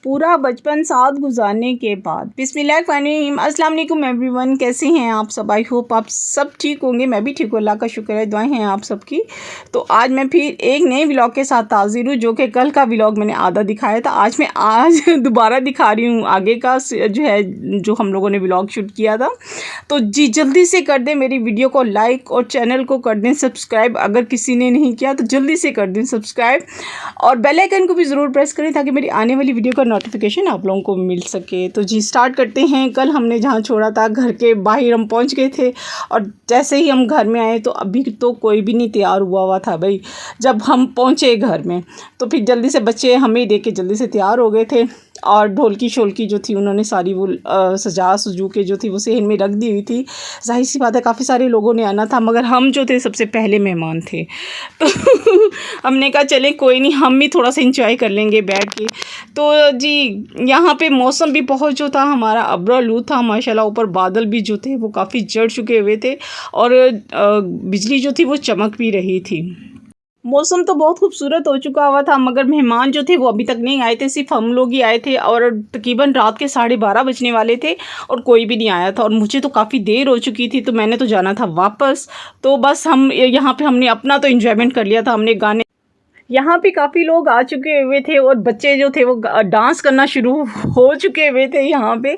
पूरा बचपन साथ गुजारने के बाद बिस्मिल्लाहिर्रहमानिर्रहीम। अस्सलाम वालेकुम एवरीवन, कैसे हैं आप सब? आई होप आप सब ठीक होंगे। मैं भी ठीक हूँ, अल्लाह का शुक्र है, दुआएं हैं आप सबकी। तो आज मैं फिर एक नए व्लॉग के साथ हाजिर हूँ, जो कि कल का व्लॉग मैंने आधा दिखाया था। आज दोबारा दिखा रही हूँ आगे का जो है, जो हम लोगों ने व्लॉग शूट किया था। तो जी जल्दी से कर दें मेरी वीडियो को लाइक और चैनल को कर दें सब्सक्राइब, अगर किसी ने नहीं किया तो जल्दी से कर दें सब्सक्राइब, और बेल आइकन को भी ज़रूर प्रेस करें ताकि मेरी आने वाली वीडियो का नोटिफिकेशन आप लोगों को मिल सके। तो जी स्टार्ट करते हैं। कल हमने जहाँ छोड़ा था, घर के बाहर हम पहुँच गए थे, और जैसे ही हम घर में आए तो अभी तो कोई भी नहीं तैयार हुआ था भाई। जब हम पहुँचे घर में तो फिर जल्दी से बच्चे हमें देख के जल्दी से तैयार हो गए थे, और ढोलकी शोलकी जो थी उन्होंने सारी वो सजा सजू के जो थी वो सहन में रख दी हुई थी। जाहिर सी बात है काफ़ी सारे लोगों ने आना था, मगर हम जो थे सबसे पहले मेहमान थे। तो हमने कहा चलें कोई नहीं, हम भी थोड़ा सा इंजॉय कर लेंगे बैठ के। तो जी यहाँ पे मौसम भी बहुत जो था हमारा अब्र-आलूद था माशाल्लाह। ऊपर बादल भी जो थे वो काफ़ी जड़ चुके हुए थे, और बिजली जो थी वो चमक भी रही थी। मौसम तो बहुत खूबसूरत हो चुका हुआ था, मगर मेहमान जो थे वो अभी तक नहीं आए थे, सिर्फ हम लोग ही आए थे, और तकरीबन रात के 12:30 बजने वाले थे और कोई भी नहीं आया था। और मुझे तो काफ़ी देर हो चुकी थी, तो मैंने तो जाना था वापस। तो बस हम यहाँ पे हमने अपना तो एंजॉयमेंट कर लिया था। हमने गाने, यहाँ पे काफ़ी लोग आ चुके हुए थे और बच्चे जो थे वो डांस करना शुरू हो चुके हुए थे यहाँ पे।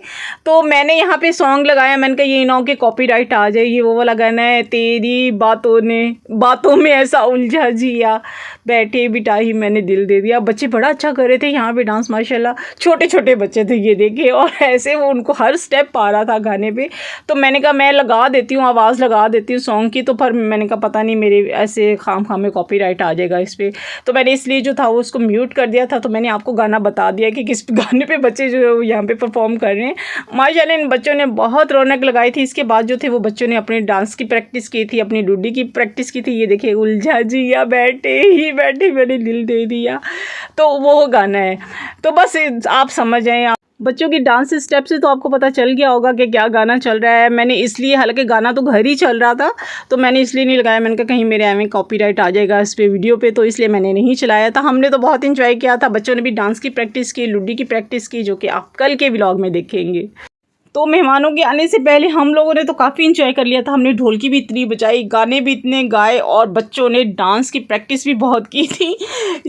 तो मैंने यहाँ पे सॉन्ग लगाया, मैंने कहा ये ना हो कि कॉपीराइट आ जाए। ये वो वाला गाना है, तेरी बातों में ऐसा उलझा जिया, बैठे बिठाई मैंने दिल दे दिया। बच्चे बड़ा अच्छा कर रहे थे यहाँ पे डांस माशाल्लाह। छोटे छोटे बच्चे थे ये देखे, और ऐसे वो उनको हर स्टेप आ रहा था गाने पे। तो मैंने कहा मैं लगा देती हूँ, आवाज़ लगा देती हूँ सॉन्ग की। तो फिर मैंने कहा पता नहीं मेरे ऐसे खाम में कॉपीराइट आ जाएगा इस पर। तो मैंने इसलिए जो था वो उसको म्यूट कर दिया था। तो मैंने आपको गाना बता दिया कि किस गाने पे बच्चे जो यहाँ पे परफॉर्म कर रहे हैं। माशाल्लाह इन बच्चों ने बहुत रौनक लगाई थी। इसके बाद जो थे वो बच्चों ने अपने डांस की प्रैक्टिस की थी, अपनी डूडी की प्रैक्टिस की थी। ये देखिए, उलझा जिया बैठे ही बैठे मैंने दिल दे दिया, तो वो गाना है। तो बस आप समझ आए, बच्चों की डांस स्टेप से तो आपको पता चल गया होगा कि क्या गाना चल रहा है। मैंने इसलिए, हालांकि गाना तो घर ही चल रहा था, तो मैंने इसलिए नहीं लगाया। मैंने कहा कहीं मेरे एवं कॉपीराइट आ जाएगा इस पे वीडियो पे, तो इसलिए मैंने नहीं चलाया था। हमने तो बहुत इंजॉय किया था, बच्चों ने भी डांस की प्रैक्टिस की, लुड्डी की प्रैक्टिस की, जो कि आप कल के व्लॉग में देखेंगे। तो मेहमानों के आने से पहले हम लोगों ने तो काफ़ी इंजॉय कर लिया था। हमने ढोलकी भी इतनी बजाई, गाने भी इतने गाए, और बच्चों ने डांस की प्रैक्टिस भी बहुत की थी।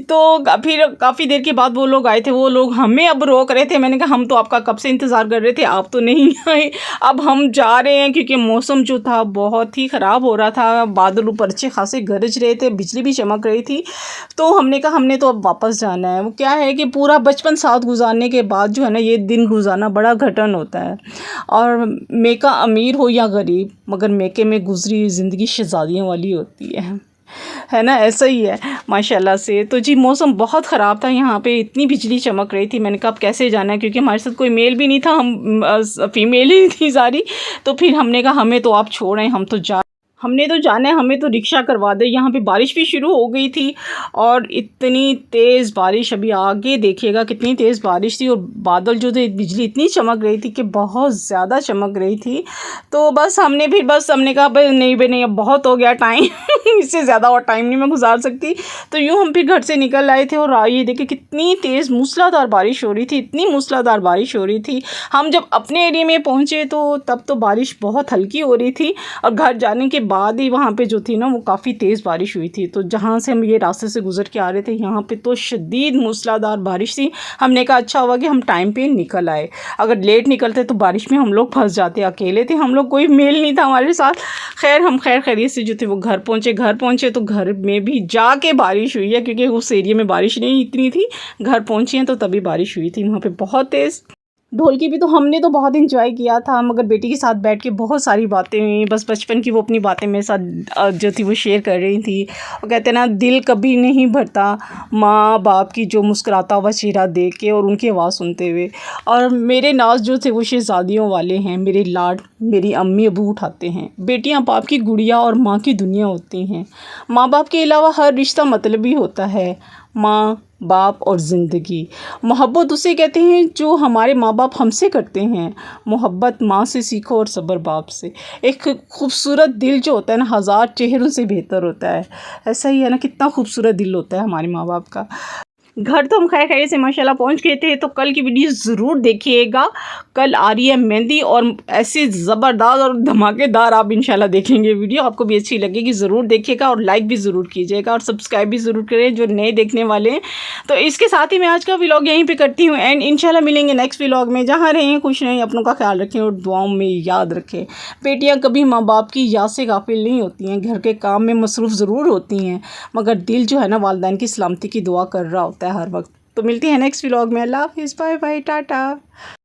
तो फिर काफ़ी देर के बाद वो लोग आए थे, वो लोग हमें अब रोक रहे थे। मैंने कहा हम तो आपका कब से इंतज़ार कर रहे थे, आप तो नहीं आए, अब हम जा रहे हैं। क्योंकि मौसम जो था बहुत ही ख़राब हो रहा था, बादल ऊपर अच्छे खासे गरज रहे थे, बिजली भी चमक रही थी। तो हमने कहा हमने तो अब वापस जाना है। वो क्या है कि पूरा बचपन साथ गुजारने के बाद जो है ना, ये दिन गुजारना बड़ा घटन होता है। और मेका अमीर हो या गरीब, मगर मेके में गुजरी ज़िंदगी शहज़ादियों वाली होती है ना। ऐसा ही है माशाल्लाह से। तो जी मौसम बहुत ख़राब था, यहाँ पे इतनी बिजली चमक रही थी। मैंने कहा अब कैसे जाना है, क्योंकि हमारे साथ कोई मेल भी नहीं था, हम फीमेल ही थी सारी। तो फिर हमने कहा हमें तो आप छोड़ें, हमने तो जाना है, हमें तो रिक्शा करवा दे। यहाँ पे बारिश भी शुरू हो गई थी, और इतनी तेज़ बारिश, अभी आगे देखिएगा कितनी तेज़ बारिश थी। और बादल जो थे, बिजली इतनी चमक रही थी कि बहुत ज़्यादा चमक रही थी। तो बस हमने कहा भाई नहीं अब बहुत हो गया टाइम इससे ज़्यादा और टाइम नहीं मैं गुजार सकती। तो यूँ हम फिर घर से निकल आए थे, और ये देखिए कितनी तेज़ मूसलाधार बारिश हो रही थी, इतनी मूसलाधार बारिश हो रही थी। हम जब अपने एरिया में पहुँचे तो तब तो बारिश बहुत हल्की हो रही थी, और घर जाने के बाद ही वहाँ पे जो थी ना वो काफ़ी तेज़ बारिश हुई थी। तो जहाँ से हम ये रास्ते से गुजर के आ रहे थे, यहाँ पे तो शदीद मूसलाधार बारिश थी। हमने कहा अच्छा हुआ कि हम टाइम पे निकल आए, अगर लेट निकलते तो बारिश में हम लोग फंस जाते। अकेले थे हम लोग, कोई मेल नहीं था हमारे साथ। खैर हम खैरियत से जो थे वो घर पहुँचे तो घर में भी जाके बारिश हुई है, क्योंकि उस एरिया में बारिश नहीं इतनी थी। घर पहुँचे हैं तो तभी बारिश हुई थी वहाँ पर बहुत तेज़। ढोलकी भी तो हमने तो बहुत इंजॉय किया था, मगर बेटी के साथ बैठ के बहुत सारी बातें हुई। बस बचपन की वो अपनी बातें मेरे साथ जो थी वो शेयर कर रही थी। वो कहते हैं ना, दिल कभी नहीं भरता माँ बाप की जो मुस्कुराता हुआ चेहरा देख के और उनकी आवाज़ सुनते हुए। और मेरे नाज जो थे वो शहज़ादियों वाले हैं, मेरे लाड मेरी अम्मी अबू उठाते हैं। बेटियाँ बाप की गुड़िया और माँ की दुनिया होती हैं। माँ बाप के अलावा हर रिश्ता मतलबी होता है। माँ बाप और ज़िंदगी, मोहब्बत उसे कहते हैं जो हमारे माँ बाप हमसे करते हैं। मोहब्बत माँ से सीखो और सब्र बाप से। एक खूबसूरत दिल जो होता है ना, हज़ार चेहरों से बेहतर होता है। ऐसा ही है ना, कितना खूबसूरत दिल होता है हमारे माँ बाप का। घर तो हम खैर खैरियत से माशाल्लाह पहुंच गए थे। तो कल की वीडियो ज़रूर देखिएगा, कल आ रही है मेहंदी और ऐसी ज़बरदस्त और धमाकेदार आप इंशाल्लाह देखेंगे वीडियो, आपको भी अच्छी लगेगी। ज़रूर देखिएगा और लाइक भी ज़रूर कीजिएगा और सब्सक्राइब भी ज़रूर करें जो नए देखने वाले हैं। तो इसके साथ ही मैं आज का व्लॉग यहीं पे करती हूँ एंड इंशाल्लाह मिलेंगे नेक्स्ट व्लॉग में। जहाँ रहें खुश रहें, अपनों का ख्याल रखें और दुआओं में याद रखें। बेटियाँ कभी माँ बाप की याद से गाफिल नहीं होती हैं, घर के काम में मसरूफ़ ज़रूर होती हैं, मगर दिल जो है ना वालिदैन की सलामती की दुआ कर रहा होता है हर वक्त। तो मिलती है नेक्स्ट व्लॉग में। अल्लाह हाफ़िज़, बाय बाय, टाटा।